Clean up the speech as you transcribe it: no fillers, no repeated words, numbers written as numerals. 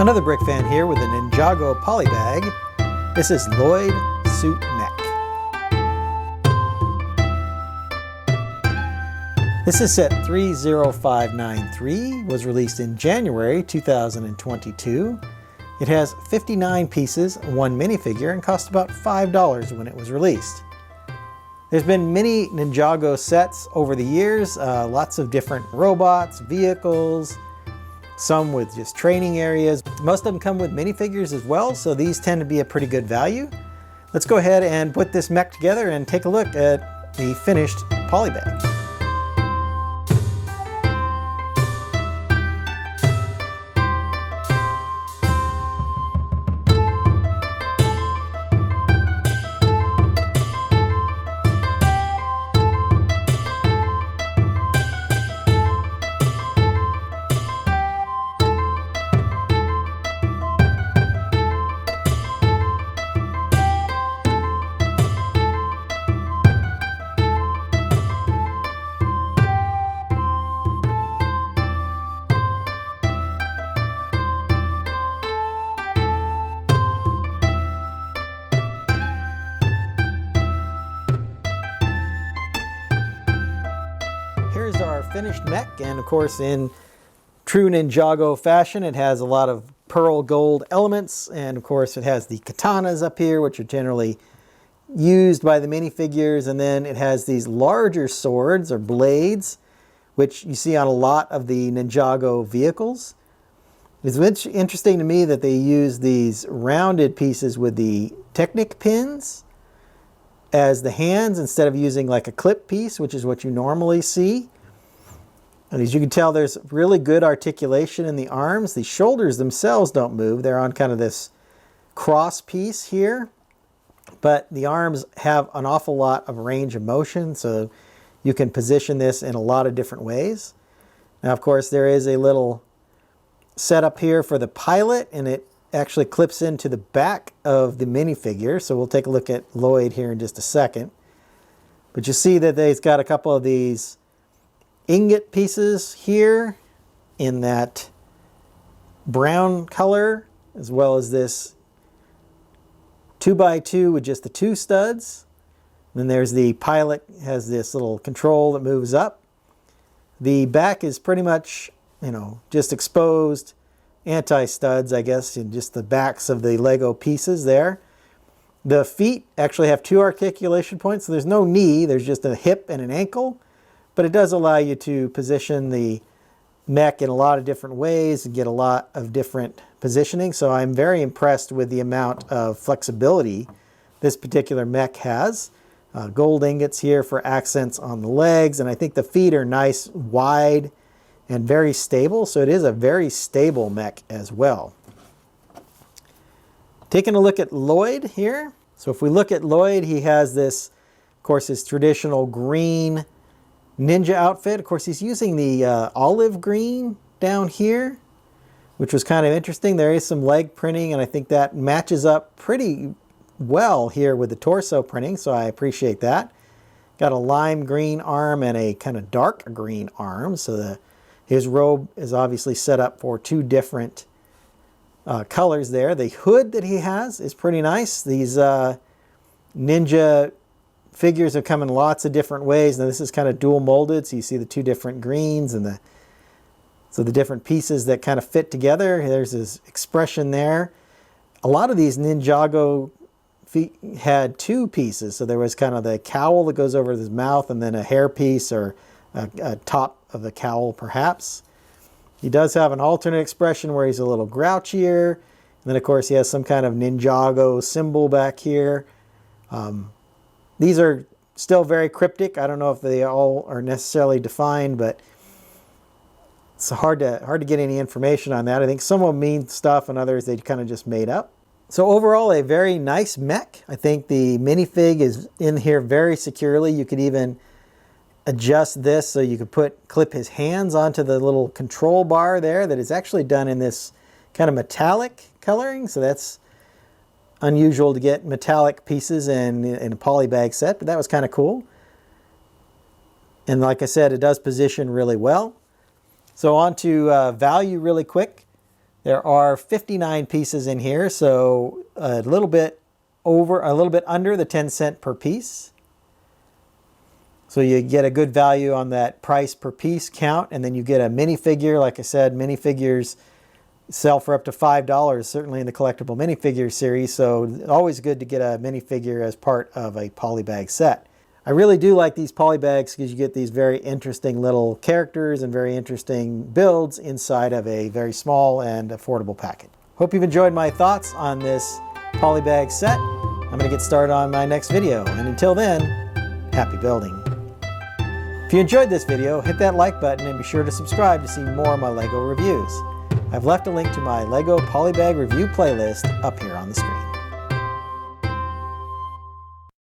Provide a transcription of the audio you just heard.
Another brick fan here with a Ninjago Polybag. This is Lloyd Suit Mech. This is set 30593, was released in January 2022. It has 59 pieces, one minifigure, and cost about $5 when it was released. There's been many Ninjago sets over the years, lots of different robots, vehicles, some with just training areas. Most of them come with minifigures as well, so these tend to be a pretty good value. Let's go ahead and put this mech together and take a look at the finished Polybag. Here's our finished mech, and of course in true Ninjago fashion it has a lot of pearl gold elements, and of course it has the katanas up here, which are generally used by the minifigures, and then it has these larger swords or blades which you see on a lot of the Ninjago vehicles. It's interesting to me that they use these rounded pieces with the Technic pins as the hands instead of using like a clip piece, which is what you normally see. And as you can tell, there's really good articulation in the arms. The shoulders themselves don't move. They're on kind of this cross piece here, but the arms have an awful lot of range of motion, so you can position this in a lot of different ways. Now, of course, there is a little setup here for the pilot, and it actually clips into the back of the minifigure. So we'll take a look at Lloyd here in just a second. But you see that he's got a couple of these ingot pieces here in that brown color, as well as this 2x2 with just the two studs. Then there's the pilot, has this little control that moves up. The back is pretty much, just exposed anti-studs, I guess, in just the backs of the Lego pieces there. The feet actually have two articulation points, so there's no knee, there's just a hip and an ankle, but it does allow you to position the mech in a lot of different ways and get a lot of different positioning. So I'm very impressed with the amount of flexibility this particular mech has. Gold ingots here for accents on the legs, and I think the feet are nice, wide, and very stable, so it is a very stable mech as well. Taking a look at Lloyd here. So if we look at Lloyd, he has this, of course, his traditional green ninja outfit. Of course, he's using the olive green down here, which was kind of interesting. There is some leg printing, and I think that matches up pretty well here with the torso printing, so I appreciate that. Got a lime green arm and a kind of dark green arm, so his robe is obviously set up for two different colors there. The hood that he has is pretty nice. These ninja figures have come in lots of different ways. Now this is kind of dual molded, so you see the two different greens and the different pieces that kind of fit together. There's his expression there. A lot of these Ninjago had two pieces, so there was kind of the cowl that goes over his mouth and then a hair piece or a top of the cowl perhaps. He does have an alternate expression where he's a little grouchier, and then of course he has some kind of Ninjago symbol back here. These are still very cryptic. I don't know if they all are necessarily defined, but it's hard to get any information on that. I think some of them mean stuff and others they kind of just made up. So overall, a very nice mech. I think the minifig is in here very securely. You could even adjust this so you could clip his hands onto the little control bar there that is actually done in this kind of metallic coloring. So that's unusual to get metallic pieces in a Polybag set, but that was kind of cool. And like I said, it does position really well. So on to value really quick. There are 59 pieces in here, so a little bit under the 10 cent per piece. So you get a good value on that price per piece count, and then you get a minifigure. Like I said, minifigures sell for up to $5, certainly in the collectible minifigure series, so always good to get a minifigure as part of a polybag set. I really do like these polybags because you get these very interesting little characters and very interesting builds inside of a very small and affordable package. Hope you've enjoyed my thoughts on this polybag set. I'm going to get started on my next video, and until then, happy building. If you enjoyed this video, hit that like button and be sure to subscribe to see more of my LEGO reviews. I've left a link to my LEGO Polybag review playlist up here on the screen.